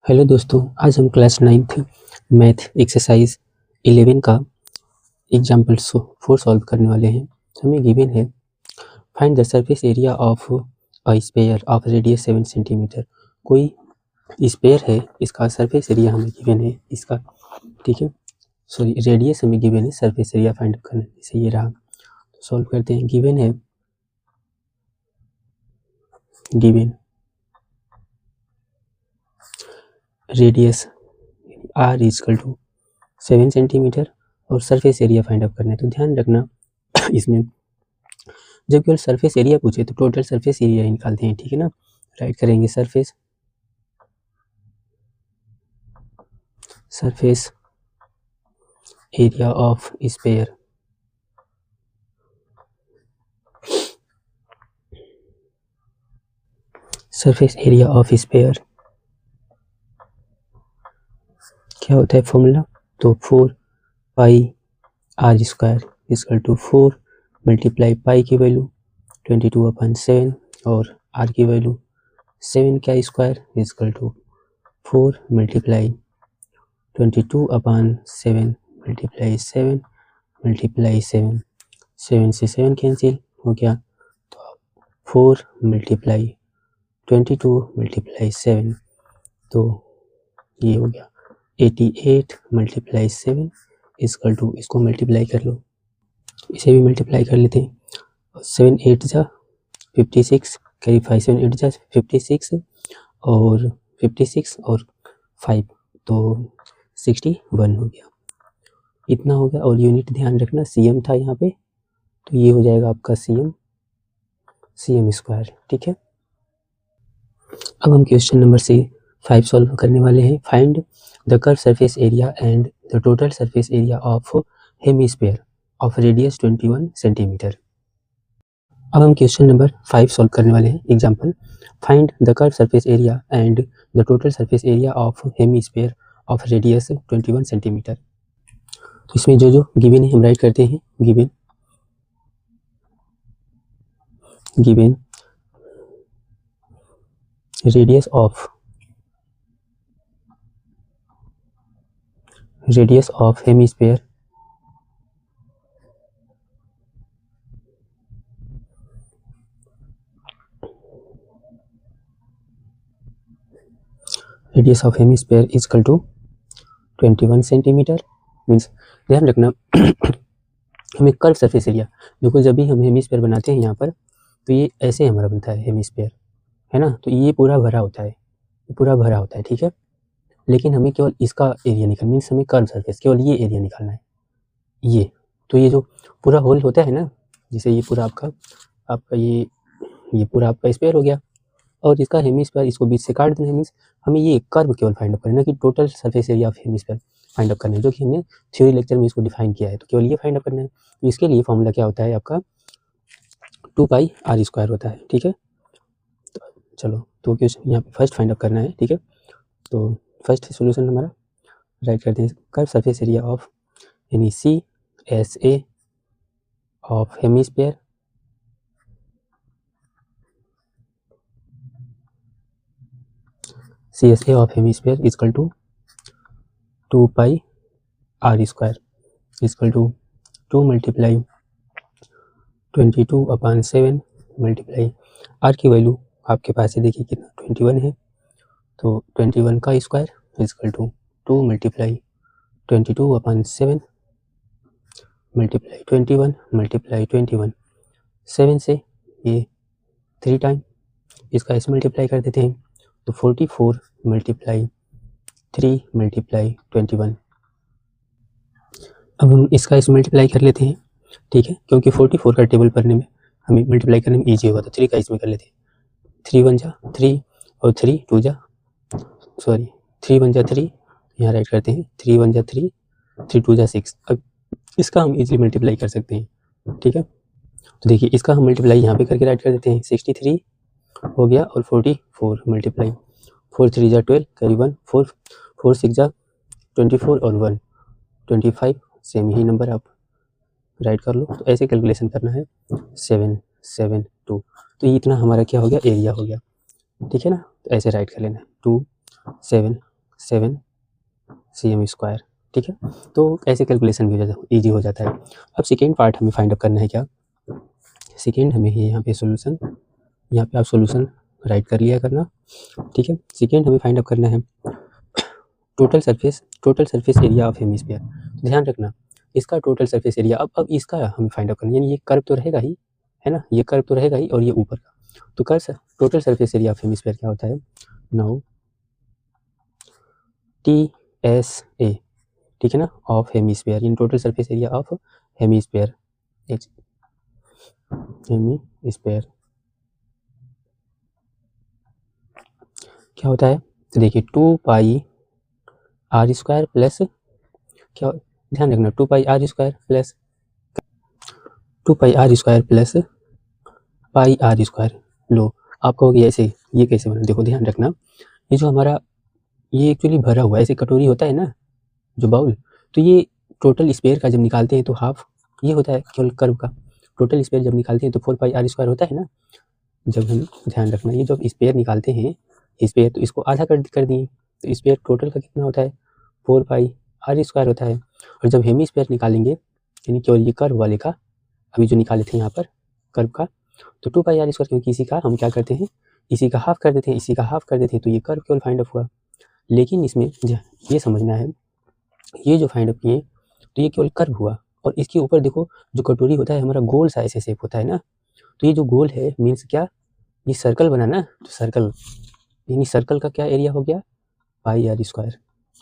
Hello दोस्तों, आज हम क्लास 9th मैथ एक्सरसाइज 11 का एग्जाम्पल 4 सॉल्व करने वाले हैं। हमें गिवन है find the surface area of a sphere of radius 7 centimetre. कोई स्फेयर है, इसका सरफेस एरिया हमें गिवन है इसका, ठीक है। सॉरी, रेडियस हमें गिवन है, सरफेस एरिया फाइंड आउट करना है, जैसे ये रहा। तो सॉल्व करते हैं। गिवन है, given radius r equal to 7 centimetre और सरफेस एरिया फाइंड आउट करना है। तो ध्यान रखना इसमें जब केवल सरफेस एरिया पूछे तो टोटल सरफेस एरिया ही निकालते हैं, ठीक है ना। राइट करेंगे surface area of sphere, surface area of sphere क्या होता है फॉर्मूला, तो 4 pi are square equal to 4 multiply pi की वैल्यू 22/7 और आर की वैल्यू 7 का square equal to 4 multiply 22/7 multiply 7 multiply 7, 7 से 7 कैंसिल हो गया, तो 4 मल्टीप्लाई 22 मल्टीप्लाई 7, तो ये हो गया 88 मल्टीप्लाई 7 इक्वल टू, इसको मल्टीप्लाई कर लो, इसे भी मल्टीप्लाई कर लेते हैं। 7 8 जा 56, करीब 5 7 8 जा 56 और 56 और 5 तो 61 हो गया, इतना हो गया। और यूनिट ध्यान रखना सीएम था यहाँ पे, तो ये हो जाएगा आपका सीएम स्क्वायर, ठीक है। अब हम क्वेश्चन नंबर 5 सॉल्व करने वाले हैं। Find the curve surface area and the total surface area of hemisphere of radius 21 centimetre. अब हम क्वेश्चन नंबर 5 सॉल्व करने वाले हैं। Example, find the curve surface area and the total surface area of hemisphere of radius 21 centimetre. तो इसमें जो जो given है हम राइट करते हैं। Given radius of hemisphere radius of hemisphere is equal to 21 centimetre. Means ध्यान रखना हमें कर्व सरफेस एरिया, देखो जब भी हम हेमिस्फीयर बनाते हैं यहाँ पर, तो ये ऐसे हमारा बनता है हेमिस्फीयर, है ना। तो ये पूरा भरा होता है, ठीक है। लेकिन हमें केवल इसका एरिया निकालना, मीन्स हमें कर्व सरफेस केवल ये एरिया निकालना है, ये। तो ये जो पूरा होल होता है ना, जैसे ये पूरा आपका ये पूरा आपका स्फीयर हो गया, और इसका हेमिस्फीयर इसको बीच से काट देना है। मीन्स हमें ये कर्व केवल फाइंड आउट करना है, कि total surface area of hemisphere find out करना है, जो कि हमने थ्योरी लेक्चर में इसको डिफाइन किया है। तो केवल ये फाइंड आउट करना है। तो इसके लिए फॉर्मूला क्या होता है आपका, 2 पाई आर स्क्वायर होता है, ठीक है। तो चलो, तो क्वेश्चन यहाँ पे फर्स्ट फाइंड आउट करना है, ठीक है। तो फर्स्ट सोल्यूशन हमारा राइट करते हैं, कर्व सरफेस एरिया ऑफ यानी CSA of hemisphere is equal to 2 pi are square equal to 2 multiply 22/7 multiply R की वैल्यू आपके पास है, देखिए कितना 21 है, तो 21 का square equal to 2 multiply 22/7 multiply 21 multiply 21, 7 से ये 3 टाइम इसका इस मल्टीप्लाई कर देते हैं, तो 44 मल्टीप्लाई 3 मल्टीप्लाई 21। अब हम इसका इस मल्टीप्लाई कर लेते हैं, ठीक है, क्योंकि 44 का टेबल पढ़ने में हमें मल्टीप्लाई करने में ईजी होगा, तो 3 का इसमें कर लेते हैं। 3 1 जा 3 और 3 2 जा 3 1 जा 3, यहाँ राइट करते हैं, 3 1 जा 3 3 2 जा 6। अब इसका हम इजीली मल्टीप्लाई कर सकते हैं, ठीक है। तो देखिए इसका हम मल्टीप्लाई यहाँ पे करके राइट कर देते हैं, 63 हो गया और 44 मल्टीप्लाई 4 3 जा 12 करीब 1 4 6 जा 24 और 1 25, सेम ही नंबर आप राइट कर लो। तो ऐसे कैलकुलेशन करना है 7 7 2, तो ये इतना हमारा क्या हो गया, एरिया हो गया, ठीक है ना। तो ऐसे राइट कर लेना 2 7 7 cm²। ठीक है, तो ऐसे कैलकुलेशन भी हो जाता ईजी हो जाता है। अब सेकेंड पार्ट हमें फाइंड आउट करना है क्या, सेकेंड हमें यहाँ पे सोल्यूशन, यहाँ पे आप सोल्यूशन राइट कर लिया करना। ठीक है, सेकेंड हमें फाइंड आउट करना है total surface area of hemisphere. ध्यान रखना इसका टोटल सरफेस एरिया, अब इसका हमें फाइंड आउट करना है, यानी ये कर्व तो रहेगा ही, है ना, ये कर्व तो रहेगा ही और ये ऊपर का, तो curve total surface area of hemisphere क्या होता है, नाउ TSA, ठीक है ना, of hemisphere, in total surface area of hemisphere, hemisphere क्या होता है, तो देखिए 2πr² प्लस क्या, ध्यान रखना 2πr² plus 2πr² plus πr²। लो आप कहोगे ऐसे ये कैसे बना, देखो ध्यान रखना, ये जो हमारा ये एक्चुअली भरा हुआ ऐसे कटोरी होता है ना, जो बाउल, तो ये टोटल स्पेयर का जब निकालते हैं तो हाफ ये होता है केवल कर्व का, टोटल स्पेयर जब निकालते हैं तो 4πr² होता है ना, जब हम ध्यान रखना ये जब स्पेयर निकालते हैं स्पेयर, तो इसको आधा कर दिए, तो स्पेयर टोटल का कितना होता है 4πr² होता है, और जब हेमी स्पेयर निकालेंगे यानी केवल ये कर्व वाले का, अभी जो निकाले थे यहाँ पर कर्व का, तो 2πr², क्योंकि इसी का हम क्या करते हैं, इसी का हाफ कर देते हैं, इसी का हाफ कर देते हैं, तो ये कर्व केवल फाइंड आउट हुआ। लेकिन इसमें ये समझना है, ये जो फाइंड आउट किए तो ये केवल कर्व हुआ, और इसके ऊपर देखो जो कटोरी होता है हमारा गोल सा ऐसे शेप होता है ना, तो ये जो गोल है मीन्स क्या, ये सर्कल बना ना, तो सर्कल यानी सर्कल का क्या एरिया हो गया πr²,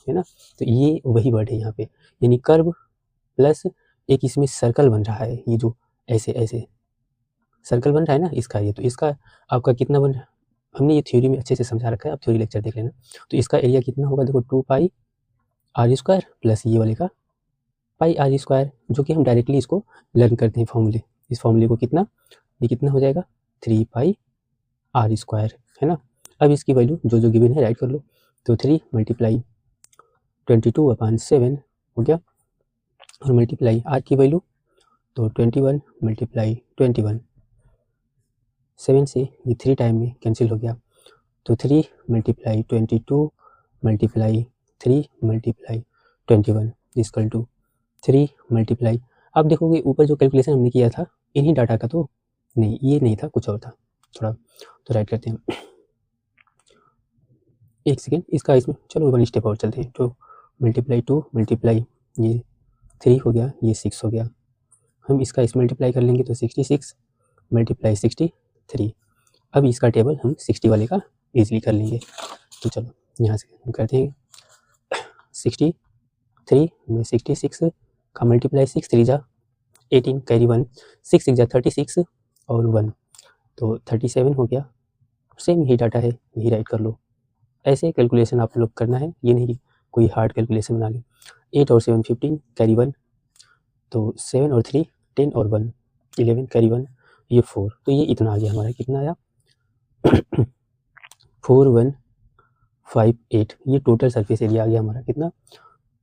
है ना, तो ये वही वर्ड है यहाँ पे, यानी कर्व प्लस एक इसमें सर्कल बन रहा है, ये जो ऐसे ऐसे सर्कल बन रहा है ना इसका, ये तो इसका आपका कितना बन रहा है, हमने ये थ्योरी में अच्छे से समझा रखा है, आप थ्योरी लेक्चर देख लेना, तो इसका एरिया कितना होगा, देखो 2πr² प्लस ये वाले का πr², जो कि हम डायरेक्टली इसको लर्न करते हैं फॉर्मूले, इस फॉर्मूले को कितना, ये कितना हो जाएगा 3πr², है ना। अब इसकी वैल्यू जो जो गिवन है राइट कर लो, तो 3 × 22/7 हो गया, और मल्टीप्लाई आर की वैल्यू तो 21 × 21, 7 से ये 3 टाइम में कैंसिल हो गया, तो 3 × 22 × 3 × 21 इक्वल टू 3 × आप देखोगे ऊपर जो कैलकुलेशन हमने किया था इन्हीं डाटा का, तो नहीं ये नहीं था, कुछ और था थोड़ा, तो राइट करते हैं, एक सेकेंड इसका, इसमें चलो 1 स्टेप और चलते हैं, तो 2 × ये 3 हो गया, ये 6 हो गया, हम इसका इस मल्टीप्लाई कर लेंगे तो 66 × 63, अब इसका टेबल हम 60 वाले का इजीली कर लेंगे, तो चलो यहाँ से हम करते हैं 63 में 66 का मल्टीप्लाई 6 3 जा 18 कैरी 1 6 6 जा 36 और 1 तो 37 हो गया, सेम यही डाटा है, यही राइट कर लो, ऐसे कैलकुलेशन आप लोग करना है, ये नहीं कि कोई हार्ड कैलकुलेशन बना ले। 8 और 7 15 कैरी 1, तो 7 और 3 10 और 1 11 कैरी 1 ये 4, तो ये इतना आ गया हमारा, कितना आया 4158, ये टोटल सरफेस एरिया आ गया हमारा, कितना,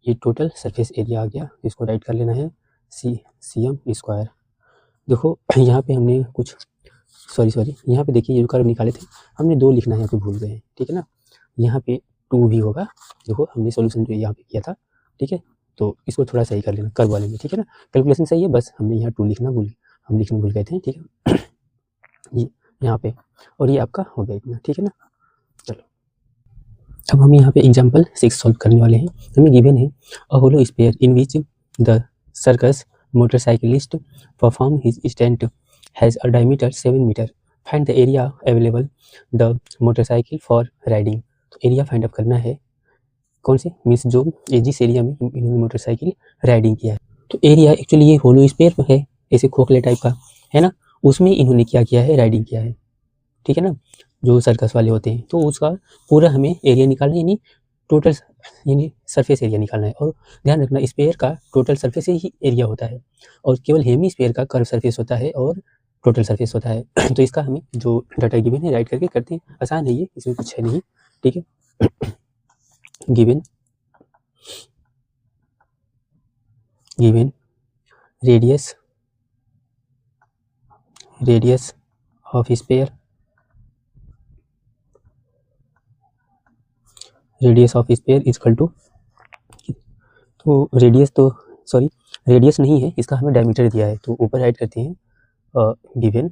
ये टोटल सरफेस एरिया आ गया, इसको राइट कर लेना है cm²। देखो यहाँ पे हमने कुछ सॉरी यहाँ पे देखिए ये जो कर्व निकाले थे हमने 2 लिखना है, यहाँ पे भूल गए हैं, ठीक है ना, यहाँ पे 2 भी होगा, देखो हमने सॉल्यूशन जो यहाँ पे किया था, ठीक है, तो इसको थोड़ा सही कर लेना कर्व वाले में, ठीक है ना, कैलकुलेशन सही है, बस हमने यहाँ 2 लिखना हम लिखने भूल गए थे, ठीक है ये यहाँ पे, और ये आपका हो गया इतना, ठीक है ना। चलो अब हम यहाँ पे एग्जाम्पल 6 सॉल्व करने वाले हैं, हमें गिवन है a hollow sphere in which the circus motorcyclist perform his stunt has a diameter 7 metre, find the area available the motorcycle for riding, तो एरिया फाइंड आउट करना है कौन से, मीन्स जो जिस एरिया में इन्होंने मोटरसाइकिल राइडिंग किया है, तो एरिया एक्चुअली ये होलो स्पेयर है, ऐसे खोखले टाइप का है ना, उसमें इन्होंने क्या किया है, राइडिंग किया है, ठीक है ना, जो सर्कस वाले होते हैं, तो उसका पूरा हमें एरिया निकालना है, यानी टोटल यानी सरफेस एरिया निकालना है, और ध्यान रखना स्पेयर का टोटल सरफेस ही एरिया होता है, और केवल हेमी स्पेयर का कर्व सरफेस होता है और टोटल सरफेस होता है तो इसका हमें जो डाटा गिवन है राइट करके करते हैं, आसान है ये, इसमें कुछ है नहीं, ठीक है given radius of sphere radius of sphere equal to, तो रेडियस तो सॉरी रेडियस नहीं है इसका, हमें डायमीटर दिया है, तो ऊपर राइट करते हैं गिवन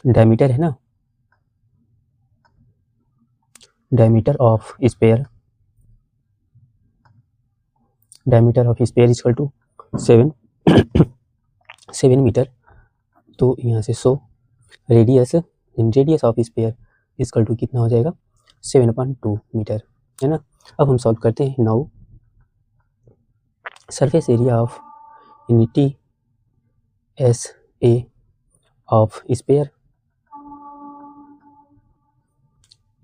डायमीटर है ना, diameter of sphere equal to 7 metre, तो यहाँ से 100 radius of sphere equal to कितना हो जाएगा 7/2 मीटर, है ना। अब हम सॉल्व करते हैं। Now surface area of unity S A of sphere,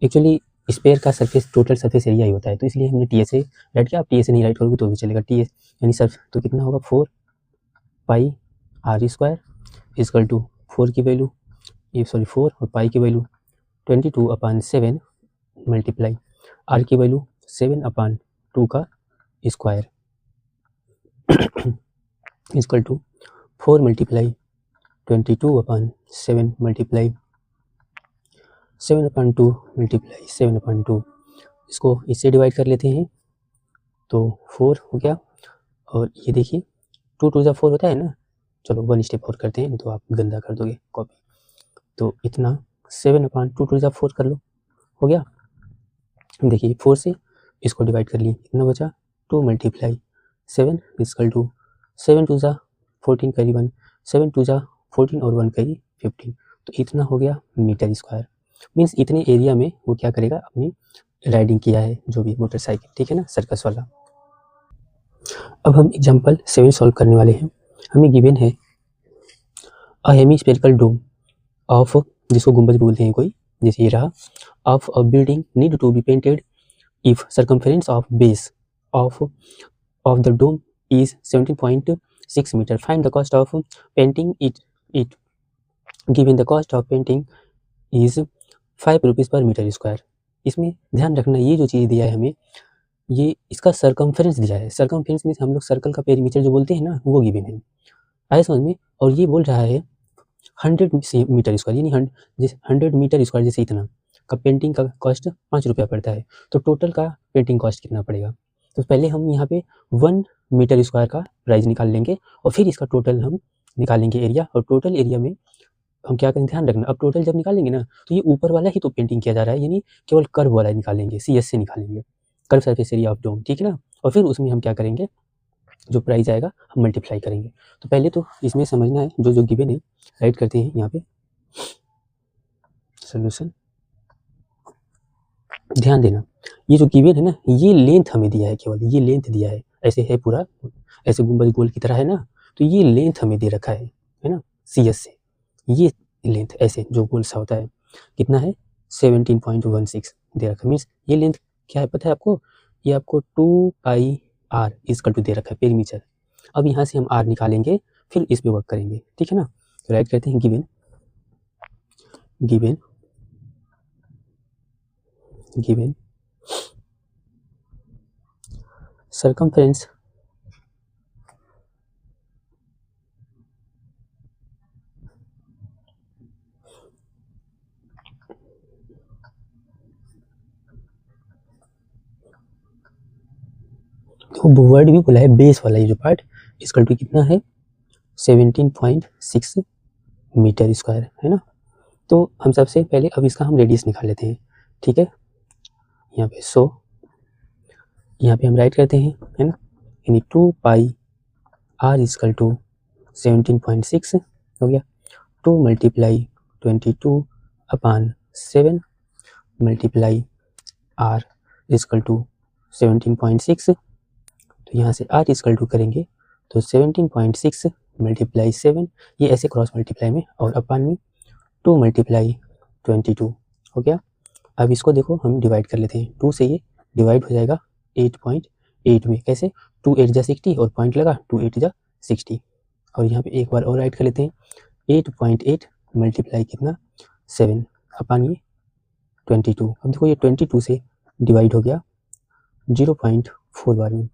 actually sphere का सरफेस टोटल सरफेस एरिया ही होता है, तो इसलिए हमने टी एस ए राइट किया। आप टी एस ए नहीं राइट करोगे तो भी चलेगा। टी एस यानी सर्फ तो कितना होगा 4 pi are square equal to 4 की वैल्यू 4 और पाई की वैल्यू 22/7 मल्टीप्लाई आर की वैल्यू 7/2 का square equal to 4 multiply 22/7 multiply 7/2 multiply 7/2, इसको इससे डिवाइड कर लेते हैं तो 4 हो गया। और ये देखिए 2 2 4 होता है ना, चलो 1 स्टेप और करते हैं, नहीं तो आप गंदा कर दोगे कॉपी। तो इतना 7/2 2 4 कर लो, हो गया। देखिए 4 से इसको डिवाइड कर लिए, कितना बचा 2 मल्टीप्लाई 7 इक्वल टू 7 2 14 करीबन 7 2 14 और 1 करी 15, तो इतना हो गया मीटर स्क्वायर। मीन्स इतने एरिया में वो क्या करेगा, अपनी राइडिंग किया है जो भी मोटरसाइकिल, ठीक है ना, सर्कस वाला। अब हम एग्जांपल 7 सॉल्व करने वाले हैं। हमें गिवन है अ हेमीस्फेरिकल डोम ऑफ, जिसको गुंबज बोलते हैं कोई, जैसे ये रहा, of a building need to be painted if circumference of base of the dome is 17.6 meter. Find the cost of painting it. Given the cost of painting is 5 rupees per meter square. इसमें ध्यान रखना, ये जो चीज़ दिया है हमें, ये इसका सर्कमफेरेंस दिया है। सर्कमफेरेंस मीन्स हम लोग सर्कल का पेरीमीटर जो बोलते हैं ना, वो गिवन है, आया समझ में। और ये बोल रहा है 100 मीटर स्क्वायर, यानी 100 मीटर स्क्वायर जैसे इतना का पेंटिंग का कॉस्ट 5 रुपया पड़ता है, तो टोटल का पेंटिंग कॉस्ट कितना पड़ेगा। तो पहले हम यहाँ पे 1 मीटर स्क्वायर का प्राइस निकाल लेंगे और फिर इसका टोटल हम निकालेंगे एरिया, और टोटल एरिया में हम क्या करें, ध्यान रखना, अब टोटल जब निकालेंगे ना तो ये ऊपर वाला ही तो पेंटिंग किया जा रहा है, यानी केवल कर्व वाला निकालेंगे, CS से निकालेंगे, curve surface area of dome, ठीक है ना। और फिर उसमें हम क्या करेंगे, जो प्राइस आएगा हम मल्टीप्लाई करेंगे। तो पहले तो इसमें समझना है, जो गिवन है राइट करते हैं यहाँ पे सोल्यूशन। ध्यान देना, ये जो गिवन है ना, ये लेंथ हमें दिया है, केवल ये लेंथ दिया है, ऐसे है पूरा, ऐसे गुंबद गोल की तरह है ना, तो ये लेंथ हमें दे रखा है ना, CS से ये लेंथ ऐसे जो गोल सा होता है, कितना है 17.16 दे रखा है। मीन्स ये लेंथ क्या है पता है आपको, ये आपको 2 पाई आर इक्वल टू दे रखा है पेरीमीटर। अब यहाँ से हम आर निकालेंगे, फिर इस पे वर्क करेंगे, ठीक है ना। तो राइट करते हैं गिवन circumference तो वर्ड भी बोला है बेस वाला, ये जो पार्ट इक्वल टू कितना है 17.6 मीटर स्क्वायर, है ना। तो हम सबसे पहले अब इसका हम रेडियस निकाल लेते हैं, ठीक है। यहाँ पे 100, यहाँ पे हम राइट करते हैं, है ना, यानी 2 पाई आर इक्वल टू 17.6 हो गया, 2 multiply 22/7 multiply R equal to 17.6, तो यहाँ से आर इक्वल टू करेंगे तो 17.6 मल्टीप्लाई 7, ये ऐसे क्रॉस मल्टीप्लाई में, और अपान में 2 मल्टीप्लाई 22 हो गया। अब इसको देखो हम डिवाइड कर लेते हैं, 2 से ये डिवाइड हो जाएगा 8.8 में, कैसे 2 8 जा 60 और पॉइंट लगा 2 8 जा 60, और यहाँ पे एक बार और राइट कर लेते हैं 8.8 मल्टीप्लाई कितना 7 अपान ये 22। अब देखो ये 22 से डिवाइड हो गया 0.4 बार में।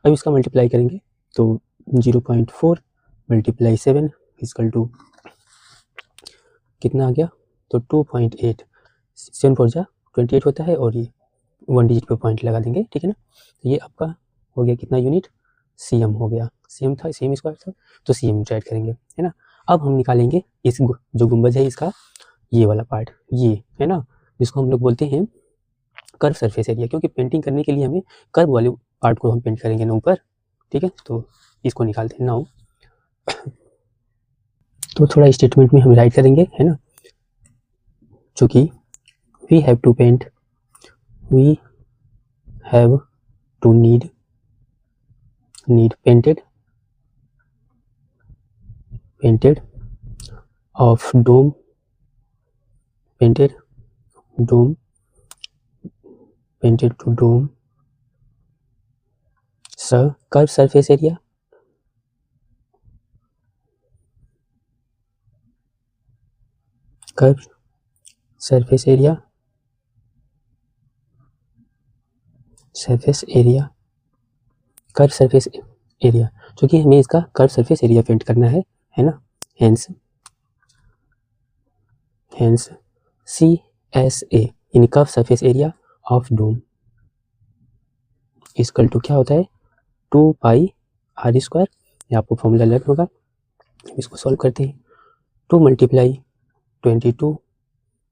अब इसका मल्टीप्लाई करेंगे तो 0.4 मल्टीप्लाई 7 इक्वल टू कितना आ गया, तो 2.8 7 4 जा 28 होता है और ये 1 डिजिट पे पॉइंट लगा देंगे, ठीक है ना। तो ये आपका हो गया कितना यूनिट, सीएम हो गया, सीएम था, सीएम स्क्वायर था, तो सीएम ऐड करेंगे, है ना। अब हम निकालेंगे इस जो गुंबज है इसका ये वाला पार्ट, ये है ना, जिसको हम लोग बोलते हैं कर्व सरफेस एरिया, क्योंकि पेंटिंग करने के लिए हमें कर्व वाले पार्ट को हम पेंट करेंगे ना ऊपर, ठीक है। तो इसको निकालते हैं नाउ। तो थोड़ा स्टेटमेंट में हम राइट करेंगे, है ना, जो कि we have to paint, we have to need painted of dome, painted to dome curved surface area, curved surface area जो कि हमें इसका कर्व सरफेस एरिया पेंट करना है ना। Hence CSA in curve surface area of dome equal to क्या होता है 2 पाई r स्क्वायर, ये आपको फॉर्मूला लर्न होगा। इसको सॉल्व करते हैं, 2 मल्टीप्लाई 22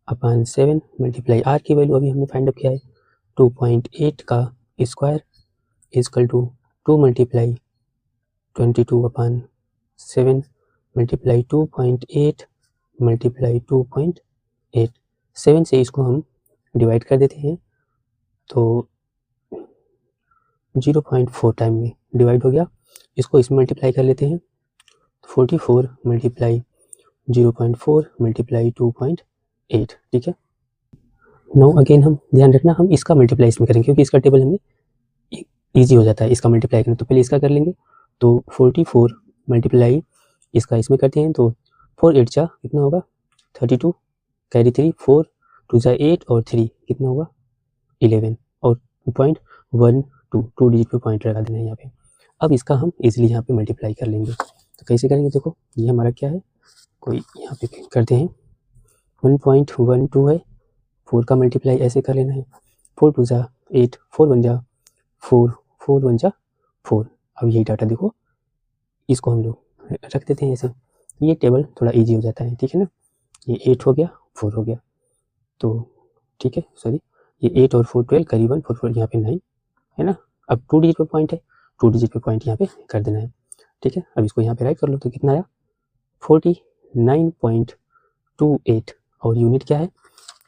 अपॉन 7 मल्टीप्लाई r की वैल्यू अभी हमने फाइंड अप किया है 2.8 का square equal to 2 multiply 22 upon 7 multiply 2.8 multiply 2.8, 7 से इसको हम डिवाइड कर देते हैं तो 0.4 टाइम में डिवाइड हो गया। इसको इसमें मल्टीप्लाई कर लेते हैं 44 मल्टीप्लाई 0.4 मल्टीप्लाई 2.8, ठीक है। नाउ अगेन हम ध्यान रखना हम इसका मल्टीप्लाई इसमें करेंगे क्योंकि इसका टेबल हमें ईजी हो जाता है इसका मल्टीप्लाई करना। तो पहले इसका कर लेंगे, तो 44 मल्टीप्लाई इसका इसमें करते हैं तो 4 8 जा कितना होगा 32, कैरी 3 4 2 जा 8 और 3 कितना होगा 11 और 2.12 डिजिट पे पॉइंट लगा देना है यहाँ पे। अब इसका हम इजीली यहाँ पे मल्टीप्लाई कर लेंगे, तो कैसे करेंगे देखो, ये हमारा क्या है, कोई यहाँ पे करते हैं 1.12 है, 4 का मल्टीप्लाई ऐसे कर लेना है 4 2 जा 8 4 1 जा 4 4 1 जा 4। अब यही डाटा देखो इसको हम लोग रख देते हैं ऐसे, ये टेबल थोड़ा इजी हो जाता है, ठीक है ना। ये 8 हो गया 4 हो गया, तो ठीक है सॉरी ये 8 और 4 12 करीबन 4 4 यहाँ पे 9 है ना। अब 2 डिजिट पे पॉइंट है, 2 डिजिट पे पॉइंट यहाँ पे कर देना है, ठीक है। अब इसको यहाँ पे राइट कर लो तो कितना आया 49.28 और यूनिट क्या है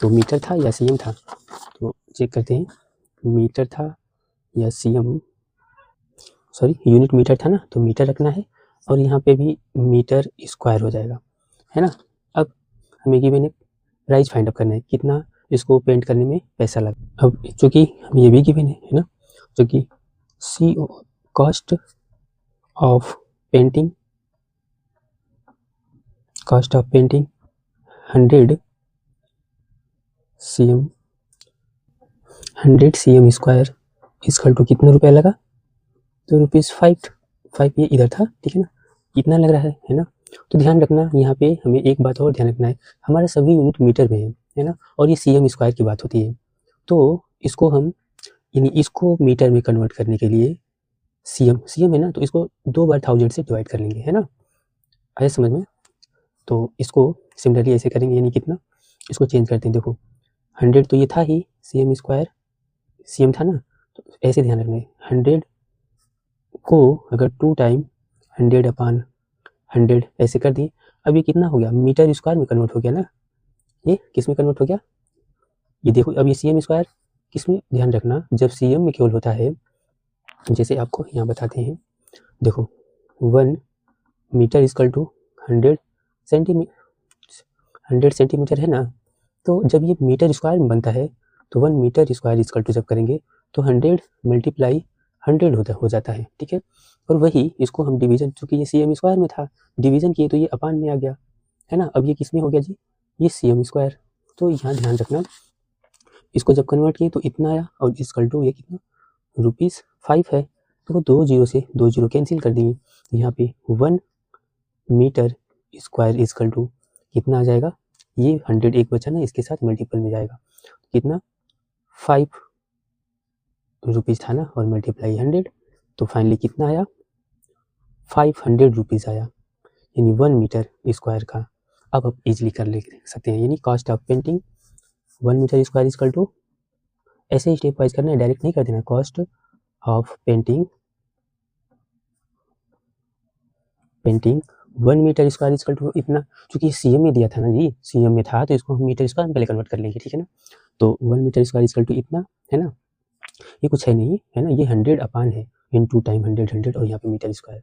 तो मीटर था या सीएम था, तो चेक करते हैं मीटर था या सीएम, सॉरी यूनिट मीटर था ना तो मीटर रखना है और यहाँ पे भी मीटर स्क्वायर हो जाएगा, है ना। अब हमें गिवन है प्राइस फाइंड अप करना है कितना इसको पेंट करने में पैसा लगा। अब चूँकि ये भी गिवन है ना, जो कि CO cost of painting 100 cm square equal to कितना रुपया लगा तो ₹5 ये इधर था, ठीक है ना, कितना लग रहा है ना। तो ध्यान रखना यहाँ पे हमें एक बात और ध्यान रखना है, हमारा सभी यूनिट मीटर में है ना, और ये cm स्क्वायर की बात होती है, तो इसको हम यानी इसको मीटर में कन्वर्ट करने के लिए cm है ना, तो इसको 2 बार 1000 से डिवाइड कर लेंगे, है ना, आया समझ में। तो इसको सिमिलरली ऐसे करेंगे, यानी कितना इसको चेंज करते हैं, देखो 100 तो ये था ही cm स्क्वायर, cm था ना, तो ऐसे ध्यान रखना है 100 को अगर 2 टाइम 100 अपॉन 100 ऐसे कर दिए, अब ये कितना हो गया मीटर स्क्वायर में कन्वर्ट हो गया ना, ये किस में कन्वर्ट हो गया ये देखो। अब ये cm स्क्वायर किस में, ध्यान रखना जब cm में केवल होता है, जैसे आपको यहाँ बताते हैं, देखो 1 मीटर इक्वल टू 100 सेंटीमीटर है ना, तो जब ये मीटर स्क्वायर में बनता है तो 1 मीटर स्क्वायर इक्वल टू जब करेंगे तो 100 मल्टीप्लाई 100 हो जाता है, ठीक है। और वही इसको हम डिवीजन, चूँकि ये cm स्क्वायर में था डिवीजन किए तो ये अपान में आ गया, है ना। अब ये किस में हो गया जी, ये cm स्क्वायर, तो यहाँ ध्यान रखना इसको जब कन्वर्ट किए तो इतना आया और इक्वल टू ये कितना ₹5 है, तो 2 जीरो से 2 जीरो कैंसिल कर दिए, यहाँ पे 1 मीटर स्क्वायर इक्वल टू कितना आ जाएगा, ये 100 एक बचा ना इसके साथ मल्टीपल में जाएगा कितना 5 रुपीज़ था ना, और मल्टीप्लाई 100, तो फाइनली कितना आया 500 रुपीज़ आया, यानी 1 मीटर स्क्वायर का। अब आप इजीली कर ले सकते हैं, यानी cost of painting 1 metre square equal to, ऐसे ही स्टेप वाइज करना है, डायरेक्ट नहीं कर देना। Cost of painting 1 metre square equal to इतना, क्योंकि सीएम में दिया था ना जी, सीएम में था तो इसको हम मीटर स्क्वायर में पहले कन्वर्ट कर लेंगे, ठीक है ना। तो 1 मीटर स्क्वायर इक्वल टू इतना है ना, ये कुछ है नहीं है ना, ये 100 अपान है, इनटू टाइम 100 और यहाँ पे मीटर स्क्वायर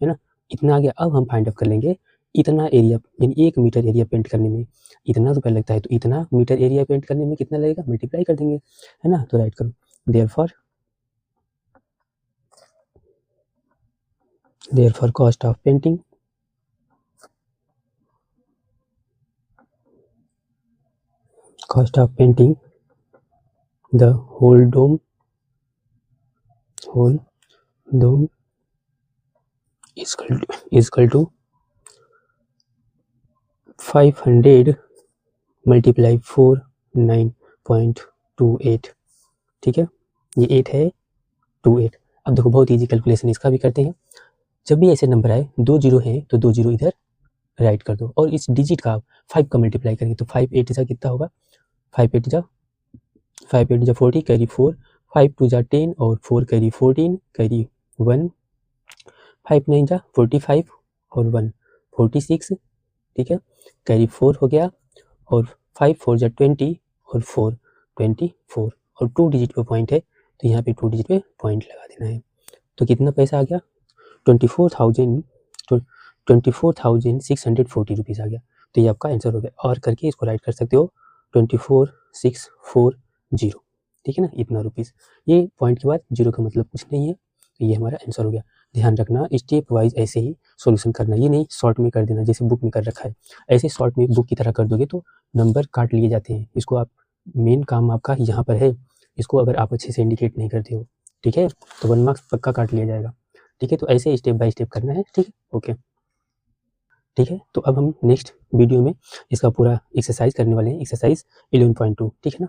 है ना, इतना आ गया। अब हम फाइंड आउट कर लेंगे इतना एरिया, यानी 1 मीटर एरिया पेंट करने में इतना रुपया लगता है, तो इतना मीटर एरिया पेंट करने में कितना लगेगा, मल्टीप्लाई कर देंगे, है ना। तो राइट करो, therefore cost of painting the whole dome is equal to 500 multiply 4 9.28, ठीक है, ये 8 है 28। अब देखो बहुत इजी कैलकुलेशन इसका भी करते हैं। जब भी ऐसे नंबर आए 2 जीरो हैं तो 2 जीरो इधर राइट कर दो, और इस डिजिट का 5 का मल्टीप्लाई करेंगे तो 5 8 जा कितना होगा, 5 8 जा 40 कैरी 4, 5 2 जा 10 और 4 कैरी 14 कैरी 1, 5 9 जा 45 और 1 46, ठीक है, कैरी 4 हो गया, और 5 4 जा 20 और 4 24, और 2 डिजिट पे पॉइंट है तो यहाँ पे 2 डिजिट पे पॉइंट लगा देना है। तो कितना पैसा आ गया 24,640 रुपीज़ आ गया। तो ये आपका आंसर हो गया, और करके इसको राइट कर सकते हो 24,640, ठीक है ना, इतना रुपीज़। ये पॉइंट के बाद जीरो का मतलब कुछ नहीं है, तो ये हमारा आंसर हो गया। ध्यान रखना स्टेप वाइज ऐसे ही सॉल्यूशन करना, ये नहीं शॉर्ट में कर देना जैसे बुक में कर रखा है। ऐसे शॉर्ट में बुक की तरह कर दोगे तो नंबर काट लिए जाते हैं। इसको आप मेन काम आपका यहाँ पर है, इसको अगर आप अच्छे से इंडिकेट नहीं करते हो, ठीक है, तो 1 मार्क्स पक्का काट लिया जाएगा, ठीक है। तो ऐसे स्टेप बाय स्टेप करना है, ठीक है, ओके, ठीक है। तो अब हम नेक्स्ट वीडियो में इसका पूरा एक्सरसाइज करने वाले हैं, एक्सरसाइज 11.2, ठीक है ना।